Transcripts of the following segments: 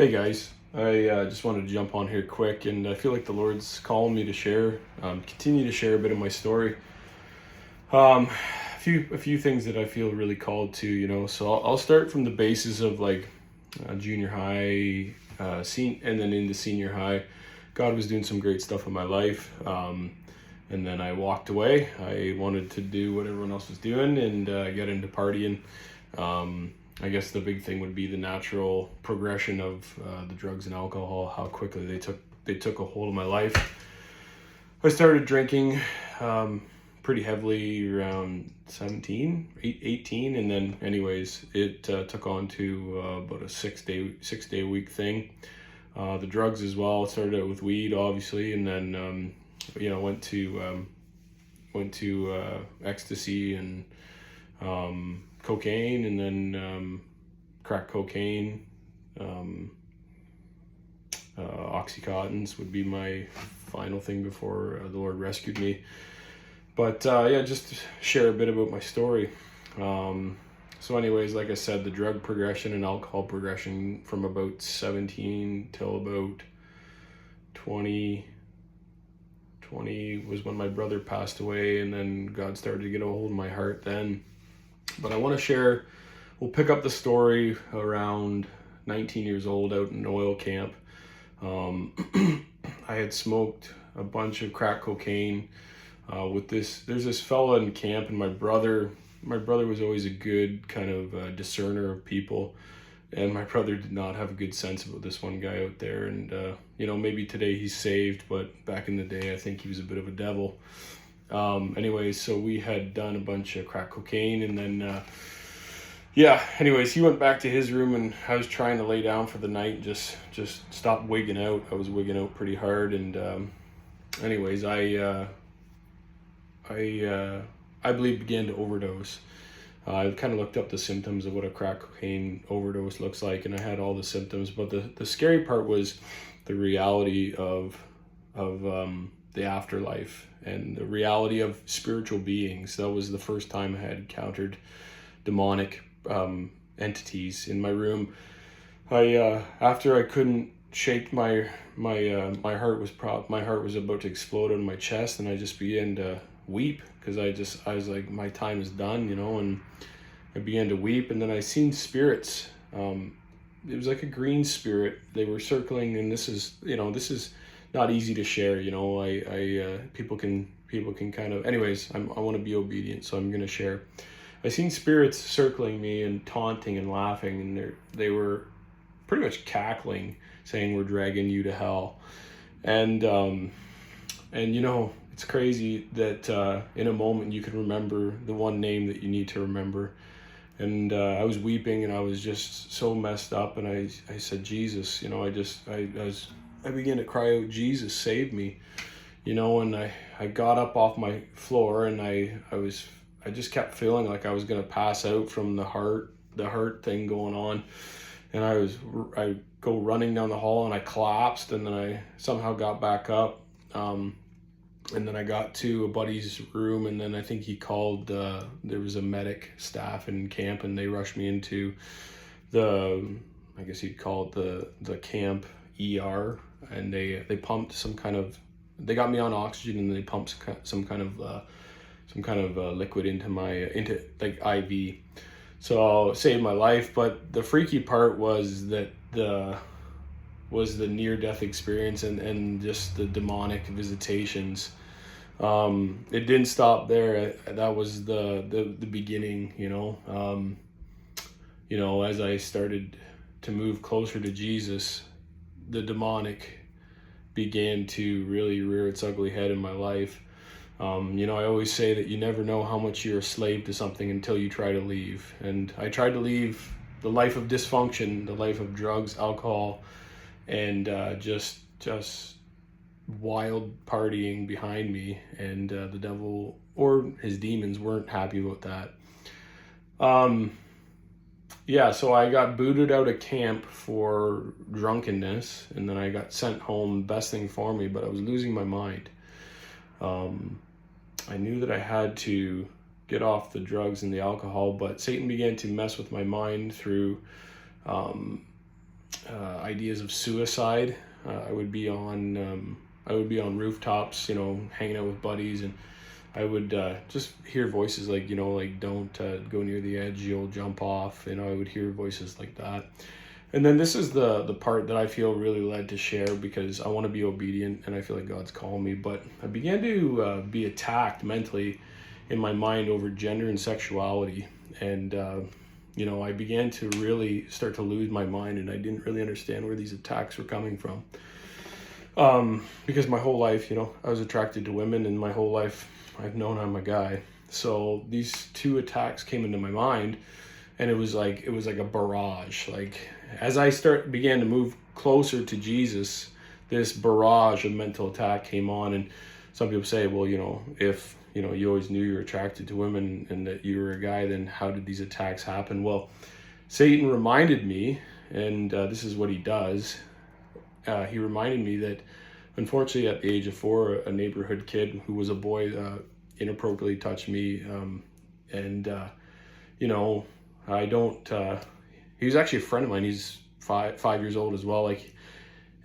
Hey guys, I just wanted to jump on here quick, and I feel like the Lord's calling me to share, continue to share a bit of my story. A few things that I feel really called to, So I'll start from the basis of like junior high, and then into senior high. God was doing some great stuff in my life, and then I walked away. I wanted to do what everyone else was doing and get into partying. I guess the big thing would be the natural progression of the drugs and alcohol, how quickly they took a hold of my life. I started drinking pretty heavily around 18, and then anyways, it took on to about a six day a week thing. The drugs as well. Started out with weed, obviously, and then went to ecstasy and cocaine, and then crack cocaine. Oxycontins would be my final thing before the Lord rescued me. But just to share a bit about my story. So anyways, like I said, the drug progression and alcohol progression from about 17 till about 20 was when my brother passed away, and then God started to get a hold of my heart then. But I want to share, we'll pick up the story around 19 years old out in an oil camp. I had smoked a bunch of crack cocaine there's this fella in camp, and my brother was always a good kind of discerner of people, and my brother did not have a good sense about this one guy out there. And maybe today he's saved, but back in the day I think he was a bit of a devil. Anyways, so we had done a bunch of crack cocaine, and then anyways, he went back to his room, and I was trying to lay down for the night and just stop wigging out. I was wigging out pretty hard, and anyways, I believe began to overdose. I kind of looked up the symptoms of what a crack cocaine overdose looks like, and I had all the symptoms. But the scary part was the reality of the afterlife and the reality of spiritual beings. That was the first time I had encountered demonic entities in my room. After I couldn't shake my heart was about to explode out of my chest, and I just began to weep because I was like, my time is done, and I began to weep. And then I seen spirits. It was like a green spirit. They were circling, and this is not easy to share. People can kind of, anyways, I want to be obedient, so I'm going to share. I seen spirits circling me and taunting and laughing, and they were pretty much cackling, saying, "We're dragging you to hell." And it's crazy that in a moment you can remember the one name that you need to remember. And I was weeping, and I was just so messed up, and I said, "Jesus," I began to cry out, "Jesus, save me," and I got up off my floor, and I just kept feeling like I was gonna pass out from the hurt thing going on. And I go running down the hall, and I collapsed, and then I somehow got back up. And then I got to a buddy's room, and then I think he called, there was a medic staff in camp, and they rushed me into I guess you'd call it the camp ER, and they pumped they got me on oxygen, and they pumped some kind of liquid into like IV. So it saved my life. But the freaky part was that the near-death experience and just the demonic visitations. It didn't stop there. That was the beginning, as I started to move closer to Jesus, the demonic began to really rear its ugly head in my life. I always say that you never know how much you're a slave to something until you try to leave. And I tried to leave the life of dysfunction, the life of drugs, alcohol, and just wild partying behind me. And the devil or his demons weren't happy about that. So I got booted out of camp for drunkenness, and then I got sent home. Best thing for me, but I was losing my mind. I knew that I had to get off the drugs and the alcohol, but Satan began to mess with my mind through ideas of suicide. I would be on rooftops, hanging out with buddies, and I would just hear voices like, like, don't go near the edge, you'll jump off. I would hear voices like that. And then this is the part that I feel really led to share, because I want to be obedient and I feel like God's calling me. But I began to be attacked mentally in my mind over gender and sexuality. And, I began to really start to lose my mind, and I didn't really understand where these attacks were coming from. Because my whole life, I was attracted to women, and my whole life I've known I'm a guy. So these two attacks came into my mind, and it was like a barrage. Like, as I began to move closer to Jesus, this barrage of mental attack came on. And some people say, well, if you always knew you were attracted to women and that you were a guy, then how did these attacks happen? Well, Satan reminded me, and this is what he does. He reminded me that, unfortunately, at the age of 4, a neighborhood kid who was a boy inappropriately touched me. I don't, he was actually a friend of mine. He's 5 years old as well.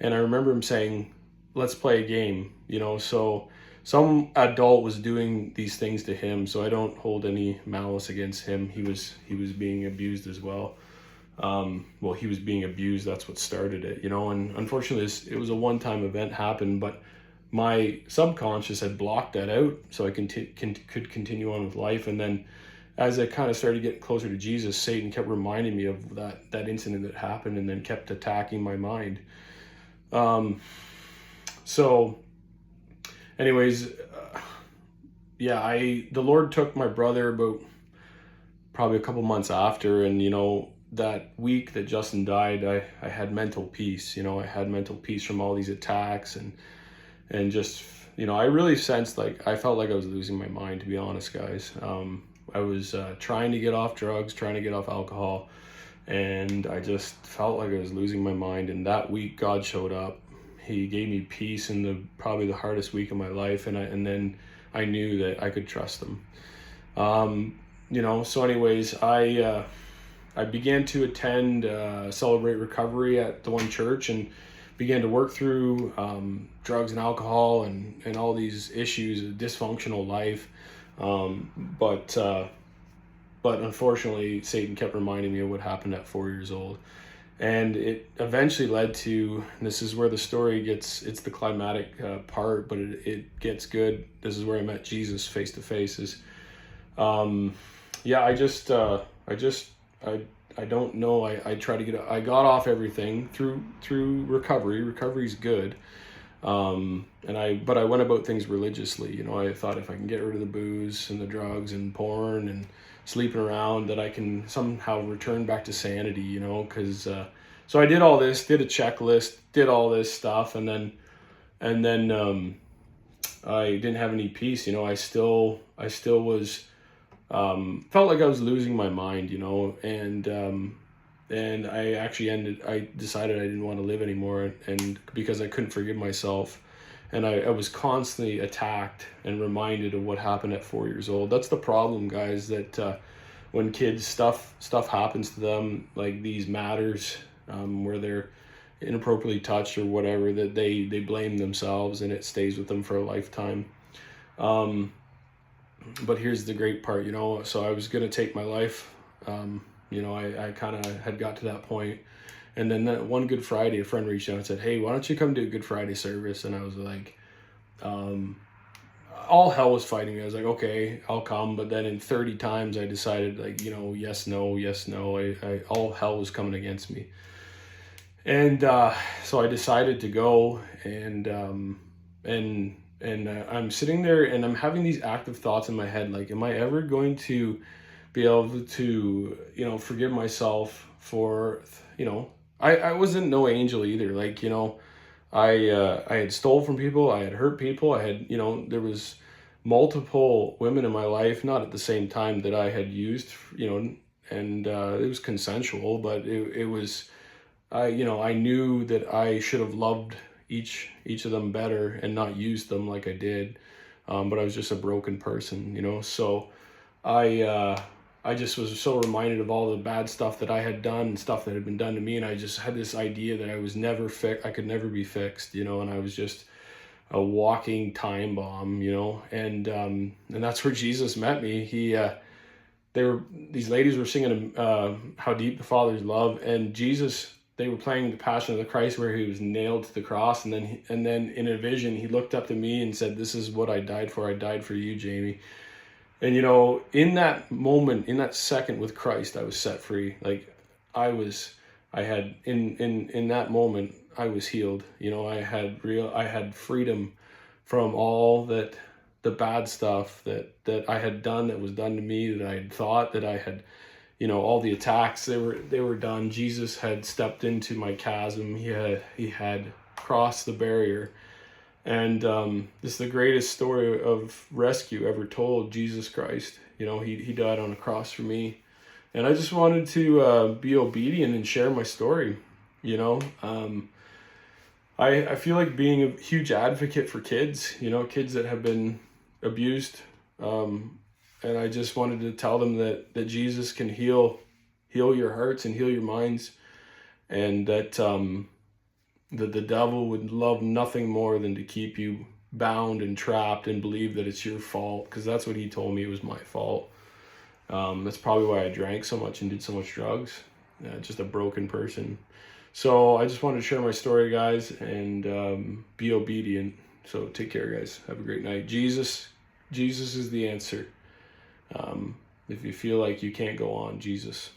And I remember him saying, let's play a game, so some adult was doing these things to him. So I don't hold any malice against him. He was being abused as well. He was being abused. That's what started it, and unfortunately it was a one-time event happened, but my subconscious had blocked that out so I could continue on with life. And then as I kind of started getting closer to Jesus, Satan kept reminding me of that incident that happened, and then kept attacking my mind. So anyways, the Lord took my brother about probably a couple months after, and that week that Justin died, I had mental peace. I had mental peace from all these attacks, and just, I really sensed, I felt like I was losing my mind, to be honest, guys. I was trying to get off drugs, trying to get off alcohol, and I just felt like I was losing my mind. And that week, God showed up. He gave me peace in probably the hardest week of my life, and then I knew that I could trust him. So anyways, I began to attend Celebrate Recovery at the one church, and began to work through drugs and alcohol and all these issues of dysfunctional life. But unfortunately, Satan kept reminding me of what happened at 4 years old. And it eventually led to, and this is where the story it's the climatic part, but it gets good. This is where I met Jesus face to face. I don't know. I try to I got off everything through recovery. Recovery's good. But I went about things religiously. I thought if I can get rid of the booze and the drugs and porn and sleeping around, that I can somehow return back to sanity, because, so I did all this, did a checklist, did all this stuff. And then I didn't have any peace. I still was, felt like I was losing my mind, and I decided I didn't want to live anymore, and because I couldn't forgive myself, and I was constantly attacked and reminded of what happened at 4 years old. That's the problem, guys, that when kids, stuff happens to them, like these matters, where they're inappropriately touched or whatever, that they blame themselves, and it stays with them for a lifetime. But here's the great part, so I was going to take my life. I kind of had got to that point. And then that one Good Friday, a friend reached out and said, hey, why don't you come to a Good Friday service? And I was like, all hell was fighting me. I was like, okay, I'll come. But then in 30 times I decided, yes, no, yes, no. All hell was coming against me. And so I decided to go, and I'm sitting there and I'm having these active thoughts in my head, like, am I ever going to be able to, forgive myself for, I wasn't no angel either. I had stole from people. I had hurt people. I had, there was multiple women in my life, not at the same time, that I had used, and it was consensual, but it was, I knew that I should have loved each of them better and not used them like I did. But I was just a broken person, so I I just was so reminded of all the bad stuff that I had done and stuff that had been done to me. And I just had this idea that I was never I could never be fixed, you know, and I was just a walking time bomb, you know. And that's where Jesus met me. These ladies were singing How Deep the Father's Love, and Jesus, they were playing the Passion of the Christ where he was nailed to the cross, and then in a vision he looked up to me and said, "This is what I died for. I died for you, Jamie." And you know, in that moment, in that second with Christ, I was set free. Like I had in that moment I was healed. You know, I had freedom from all the bad stuff that I had done, that was done to me, that I had thought, that I had, you know, all the attacks, they were done. Jesus had stepped into my chasm. He had crossed the barrier. And this is the greatest story of rescue ever told. Jesus Christ, you know, he died on a cross for me. And I just wanted to be obedient and share my story, you know. I feel like being a huge advocate for kids, you know, kids that have been abused. And I just wanted to tell them that Jesus can heal your hearts and heal your minds. And that the devil would love nothing more than to keep you bound and trapped and believe that it's your fault. Because that's what he told me, it was my fault. That's probably why I drank so much and did so much drugs. Just a broken person. So I just wanted to share my story, guys, and be obedient. So take care, guys. Have a great night. Jesus is the answer. If you feel like you can't go on, Jesus.